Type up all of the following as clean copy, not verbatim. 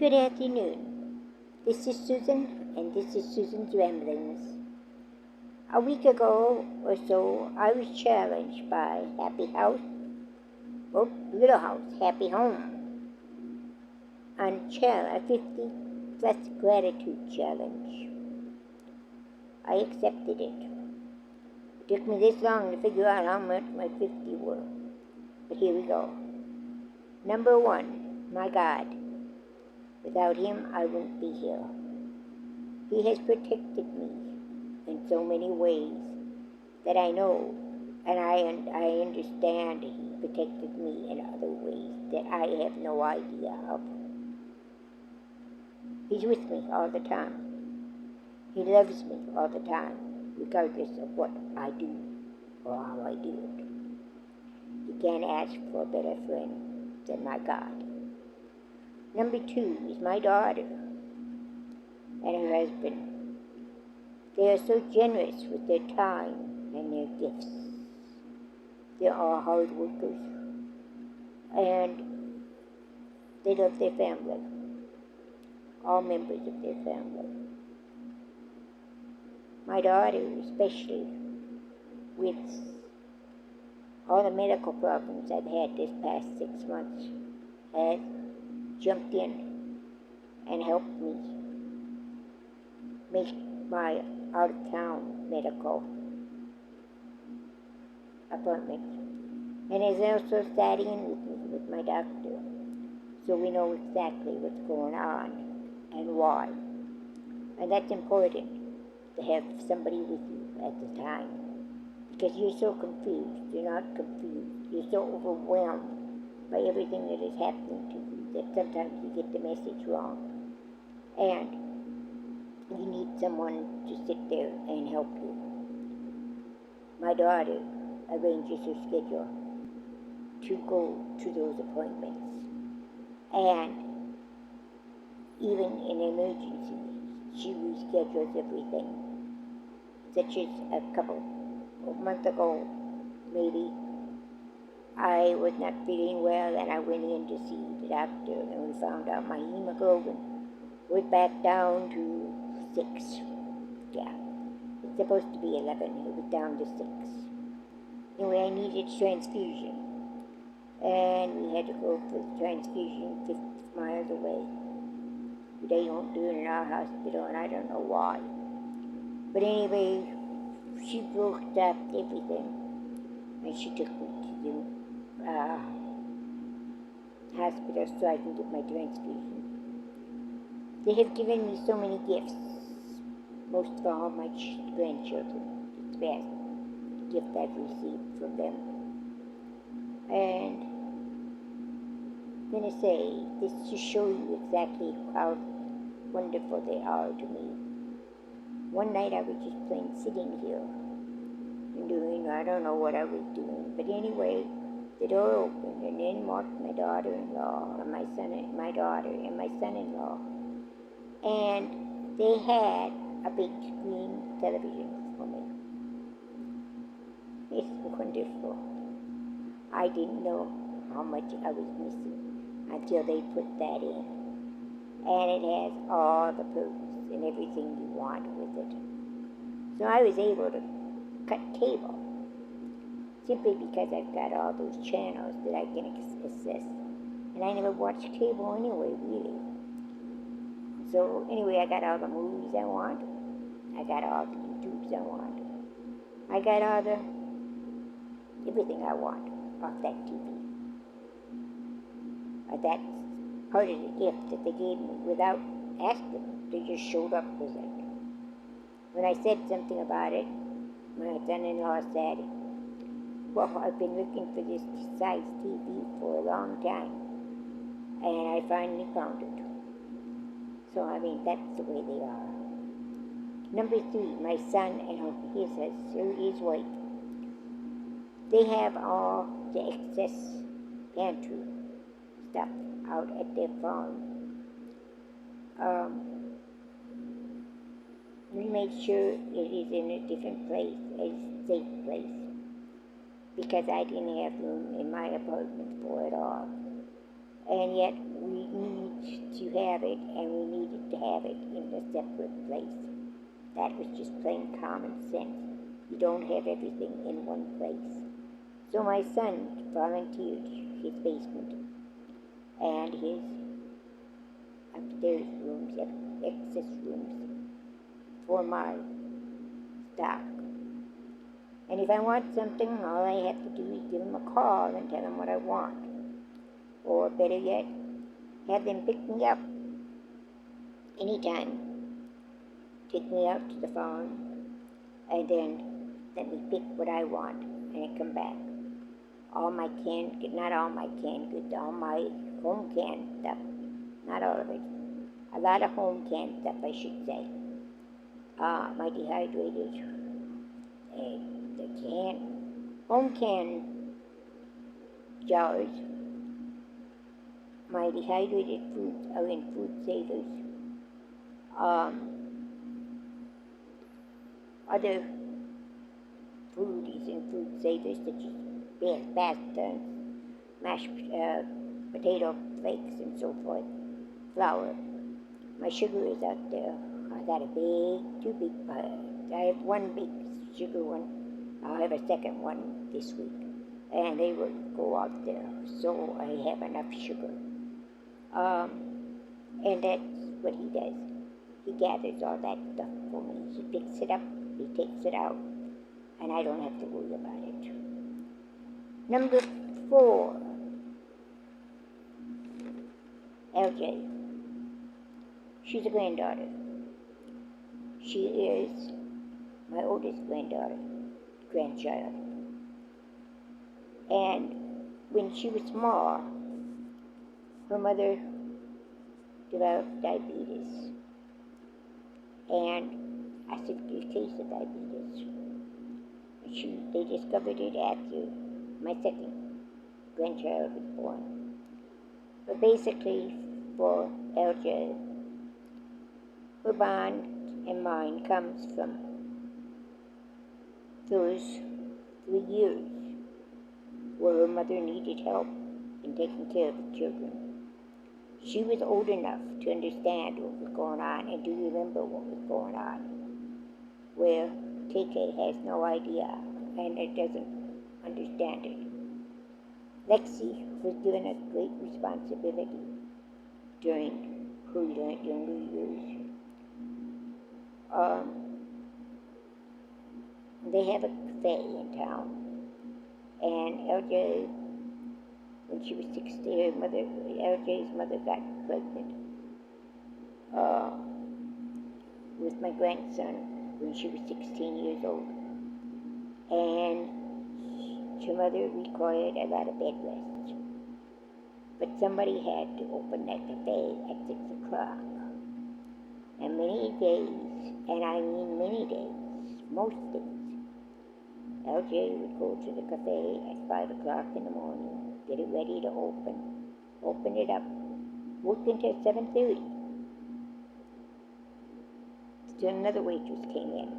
Good afternoon. This is Susan, and this is Susan's Ramblings. A week ago or so, I was challenged by Little House, Happy Home, on a 50 plus gratitude challenge. I accepted it. It took me this long to figure out how much my 50 were, but here we go. Number 1, my God. Without him, I wouldn't be here. He has protected me in so many ways that I know, and I understand he protected me in other ways that I have no idea of. He's with me all the time. He loves me all the time, regardless of what I do or how I do it. You can't ask for a better friend than my God. Number 2 is my daughter and her husband. They are so generous with their time and their gifts. They are hard workers, and they love their family, all members of their family. My daughter, especially with all the medical problems I've had this past 6 months, has jumped in and helped me make my out-of-town medical appointment, and has also sat in with me with my doctor, so we know exactly what's going on and why. And that's important, to have somebody with you at the time, because you're so confused. You're not confused. You're so overwhelmed by everything that is happening to you that sometimes you get the message wrong. And you need someone to sit there and help you. My daughter arranges her schedule to go to those appointments. And even in emergencies, she reschedules everything. Such as a month ago, maybe, I was not feeling well, and I went in to see the doctor, and we found out my hemoglobin was back down to 6. Yeah, it's supposed to be 11. It was down to 6. Anyway, I needed transfusion, and we had to go for the transfusion 50 miles away. They don't do it in our hospital, and I don't know why. But anyway, she broke up everything, and she took me to the hospital so I can get my transfusion. They have given me so many gifts, most of all my grandchildren. It's the best gift I've received from them. And I'm going to say this to show you exactly how wonderful they are to me. One night I was just plain sitting here and doing, I don't know what I was doing, but anyway, the door opened, and in walked my daughter-in-law and my daughter and my son-in-law, and they had a big screen television for me. It's wonderful. I didn't know how much I was missing until they put that in, and it has all the perks and everything you want with it. So I was able to cut cable, simply because I've got all those channels that I can access. And I never watched cable anyway, really. So anyway, I got all the movies I want. I got all the YouTubes I want. I got all the everything I want off that TV. That's part of the gift that they gave me without asking. They just showed up with it. When I said something about it, my son-in-law said, well, I've been looking for this size TV for a long time, and I finally found it. So, that's the way they are. Number 3, my son and his wife. They have all the excess pantry stuff out at their farm. We made sure it is in a different place, a safe place, because I didn't have room in my apartment for it all. And yet we need to have it, and we needed to have it in a separate place. That was just plain common sense. You don't have everything in one place. So my son volunteered his basement and his upstairs rooms, excess rooms, for my stock. And if I want something, all I have to do is give them a call and tell them what I want. Or better yet, have them pick me up anytime. Take me out to the farm, and then let me pick what I want, and I come back. All my canned, not all my canned goods, all my home canned stuff, not all of it. A lot of home canned stuff, I should say. My dehydrated, home canned jars. My dehydrated foods are in food savers. Other food is in food savers, such as pasta, mashed potato flakes, and so forth. Flour. My sugar is out there. I got two big, I have one big sugar one. I'll have a second one this week. And they will go out there. So I have enough sugar. And that's what he does. He gathers all that stuff for me. He picks it up, he takes it out, and I don't have to worry about it. Number 4, LJ. She's a granddaughter. She is my oldest grandchild. And when she was small, her mother developed diabetes and a severe case of diabetes. They discovered it after my second grandchild was born. But basically, for LJ, her bond and mine comes from those 3 years where her mother needed help in taking care of the children. She was old enough to understand what was going on and to remember what was going on, where KK has no idea and it doesn't understand it. Lexi was given a great responsibility during her younger years. They have a cafe in town, and LJ, when she was 16, LJ's mother got pregnant with my grandson when she was 16 years old. And her mother required a lot of bed rest. But somebody had to open that cafe at 6 o'clock. And many days, and I mean many days, most days, LJ would go to the cafe at 5 o'clock in the morning, get it ready to open it up, work until 7:30. Then another waitress came in.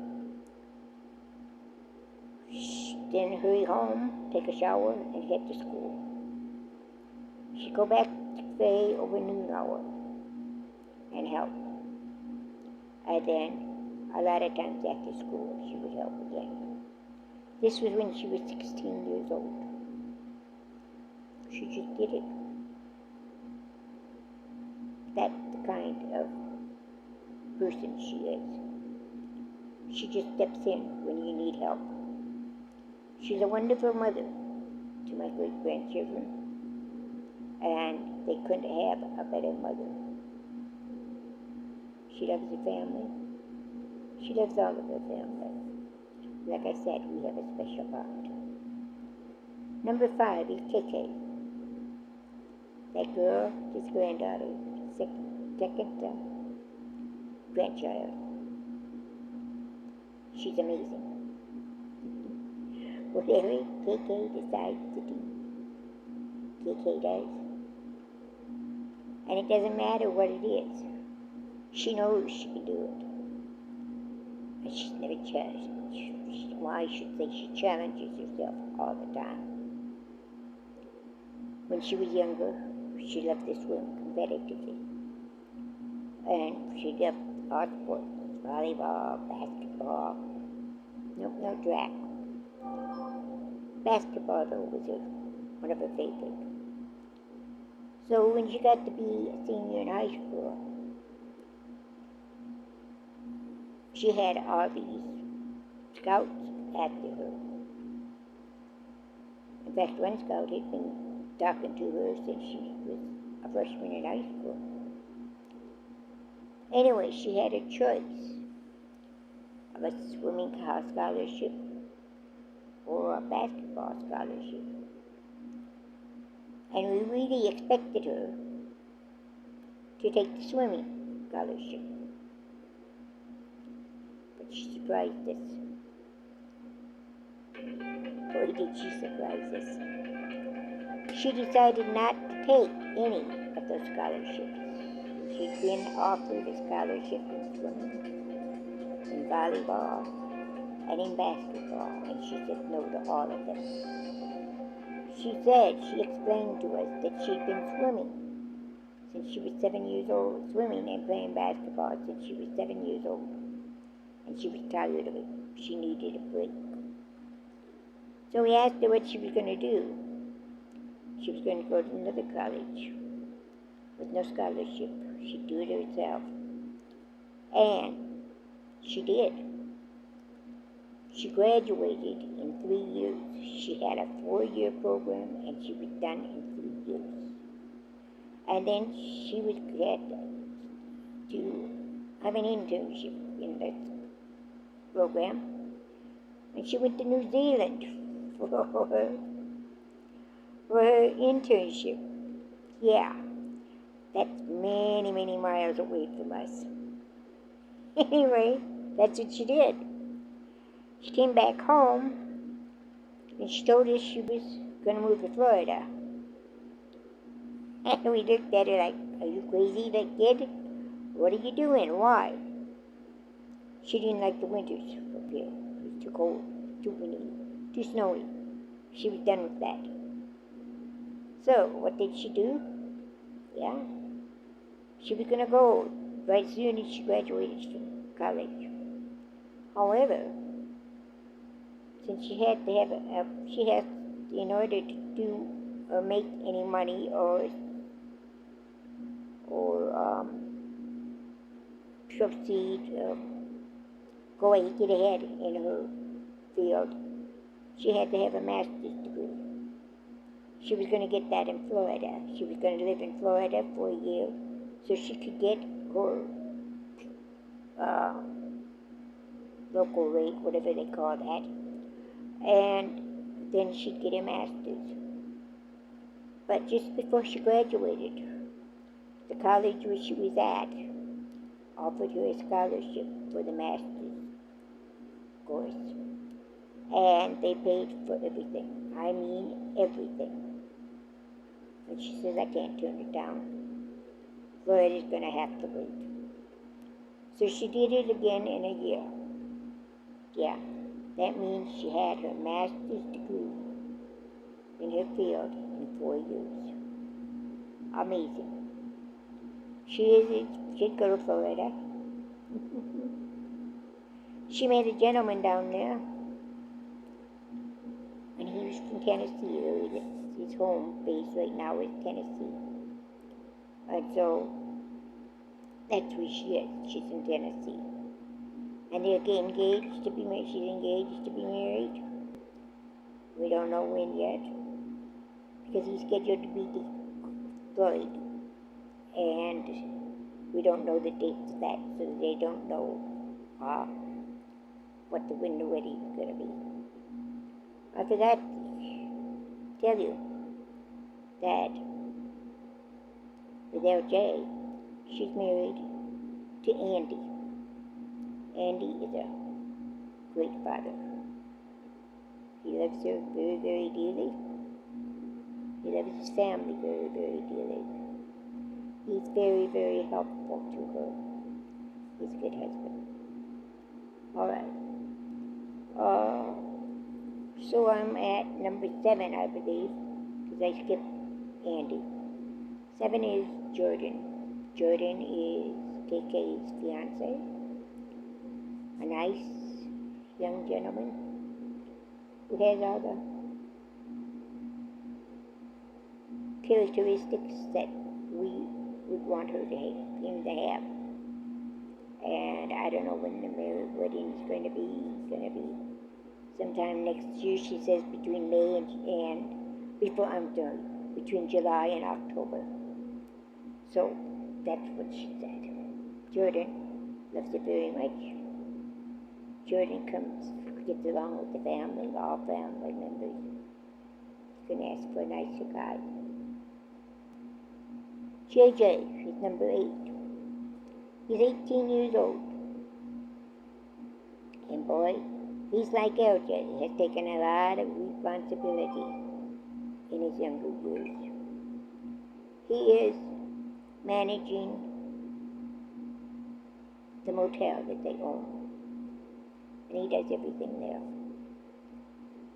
Then hurry home, take a shower, and head to school. She'd go back to the cafe over noon hour and help. And then, a lot of times after school, she would help again. This was when she was 16 years old. She just did it. That's the kind of person she is. She just steps in when you need help. She's a wonderful mother to my great-grandchildren, and they couldn't have a better mother. She loves the family. She loves all of her family. Like I said, we have a special bond. Number 5 is KK. That girl, his granddaughter, second grandchild. She's amazing. Whatever KK decides to do, KK does. And it doesn't matter what it is. She knows she can do it. And she's never challenged. I should say she challenges herself all the time. When she was younger, she loved to swim competitively. And she did all sports, volleyball, basketball. Nope, no track. Basketball, though, was one of her favorites. So when she got to be a senior in high school, she had all these scouts after her. In fact, one scout had been talking to her since she was a freshman in high school. Anyway, she had a choice of a swimming scholarship or a basketball scholarship. And we really expected her to take the swimming scholarship. But she surprised us. Boy, did she surprise us. She decided not to take any of those scholarships. She'd been offered a scholarship in swimming, in volleyball, and in basketball, and she said no to all of them. She explained to us that she'd been swimming since she was 7 years old, swimming and playing basketball since she was 7 years old. And she was tired of it. She needed a break. So we asked her what she was going to do. She was going to go to another college with no scholarship. She'd do it herself. And she did. She graduated in 3 years. She had a 4-year program, and she was done in 3 years. And then she was had to have an internship in that program. And she went to New Zealand for her internship. Yeah, that's many, many miles away from us. Anyway, that's what she did. She came back home, and she told us she was going to move to Florida. And we looked at her like, are you crazy, that kid? What are you doing? Why? She didn't like the winters up here. It was too cold, too windy, too snowy. She was done with that. So, what did she do? Yeah, she was going to go right soon as she graduated from college. However, since she had to have in order to do or make any money or succeed, go ahead, get ahead in her field, she had to have a master's degree. She was going to get that in Florida. She was going to live in Florida for a year so she could get her local rate, whatever they call that, and then she'd get a master's. But just before she graduated, the college where she was at offered her a scholarship for the master's course. And they paid for everything. I mean everything. And she says, I can't turn it down. Florida's going to have to wait. So she did it again in a year. Yeah, that means she had her master's degree in her field in 4 years. Amazing. She'd go to Florida. She met a gentleman down there, and he was from Tennessee. His home base right now is Tennessee. And so that's where she is. She's in Tennessee. And they're engaged to be married. She's engaged to be married. We don't know when yet, because he's scheduled to be deployed. And we don't know the date of that, so they don't know when the wedding is going to be. I forgot to tell you that with LJ, she's married to Andy. Andy is a great father. He loves her very, very dearly. He loves his family very, very dearly. He's very, very helpful to her. He's a good husband. All right. So I'm at number 7, I believe, because I skipped Andy. 7 is Jordan. Jordan is take care of his fiancée, a nice young gentleman who has all the characteristics that we would want him to have. And I don't know when the wedding is going to be. It's going to be sometime next year. She says between between July and October. So that's what she said. Jordan loves it very much. Jordan gets along with the family, all family members. He's going to ask for a nicer guy. JJ is number 8. He's 18 years old. And boy, he's like LJ. He has taken a lot of responsibility in his younger years. He is managing the motel that they own. And he does everything there.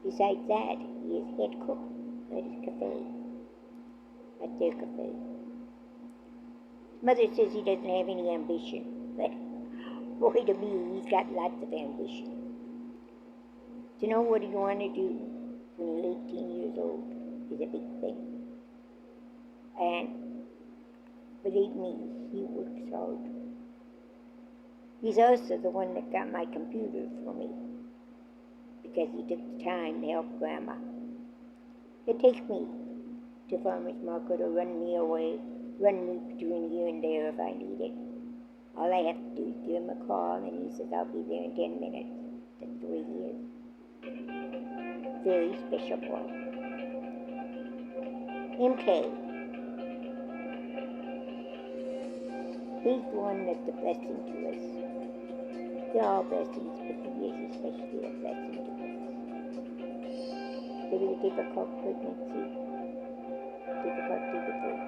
Besides that, he is head cook at his cafe. At their cafe. His mother says he doesn't have any ambition, but boy, to me, he's got lots of ambition. To know what you want to do when you're 18 years old is a big thing. And believe me, he works hard. He's also the one that got my computer for me because he took the time to help Grandma. It takes me to farmer's market or run me between here and there if I need it. All I have to do is give him a call and he says I'll be there in 10 minutes. That's the way he is. Very special boy. MK. He's the one that's a blessing to us. They're all blessings, but he is especially a blessing to us. It was a difficult pregnancy, difficult delivery,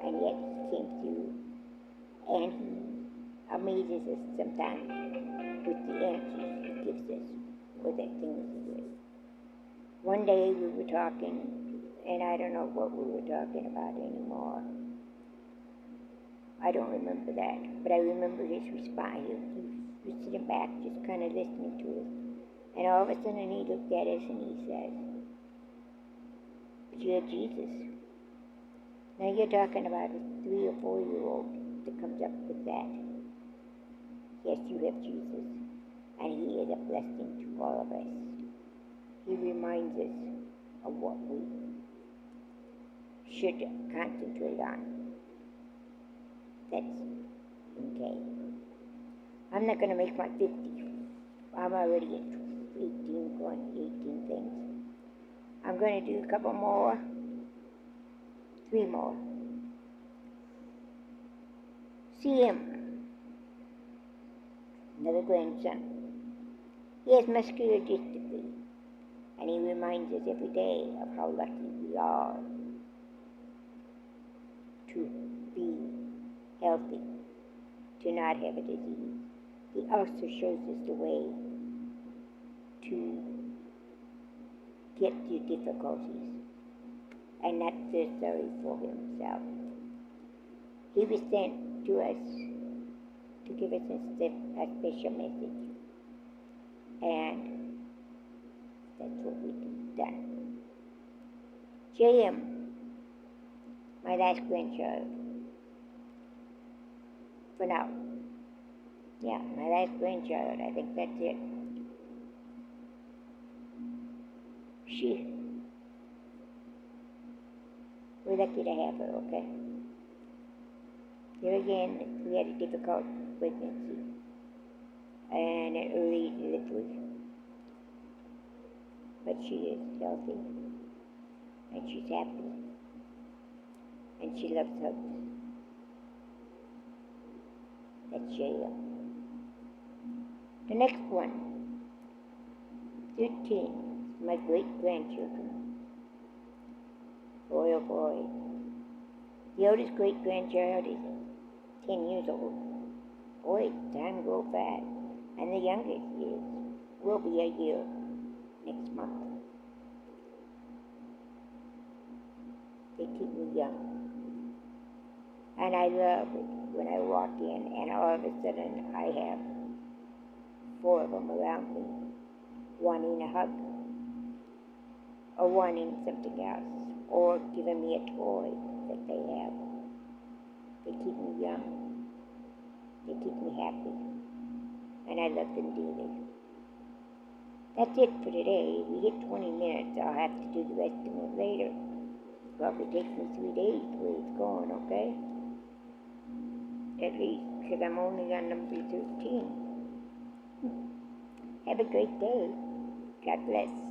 and yet he came through, and he amazes us sometimes with the answers he gives us for the things he does. One day we were talking, and I don't know what we were talking about anymore. I don't remember that, but I remember his response. He was sitting back, just kind of listening to us. And all of a sudden he looked at us and he said, "But you have Jesus." Now you're talking about a 3 or 4-year-old that comes up with that. Yes, you have Jesus, and he is a blessing to all of us. He reminds us of what we should concentrate on. That's okay. I'm not going to make my 50. I'm already at 18 things. I'm going to do a couple more. 3 more. See him. Another grandson. He has muscular dystrophy. And he reminds us every day of how lucky we are to be healthy, to not have a disease. He also shows us the way to get through difficulties and not feel sorry for himself. He was sent to us to give us a special message, and that's what we've done. JM, my last grandchild. For now. Yeah, my last grandchild. I think that's it. We're lucky to have her, okay? Here again, we had a difficult pregnancy and an early delivery. But she is healthy, and she's happy, and she loves hugs. That's Shayla. The next one, 13, my great-grandchildren. Boy, oh boy. The oldest great-grandchild is 10 years old. Boy, time goes fast. And the youngest will be a year next month. They keep me young. And I love it when I walk in, and all of a sudden I have 4 of them around me, wanting a hug, or wanting something else, or giving me a toy that they have. They keep me young. They keep me happy. And I love them dearly. That's it for today. We hit 20 minutes. I'll have to do the rest of it later. Probably takes me 3 days the way it's going, okay? At least, because I'm only on number 13. Have a great day. God bless.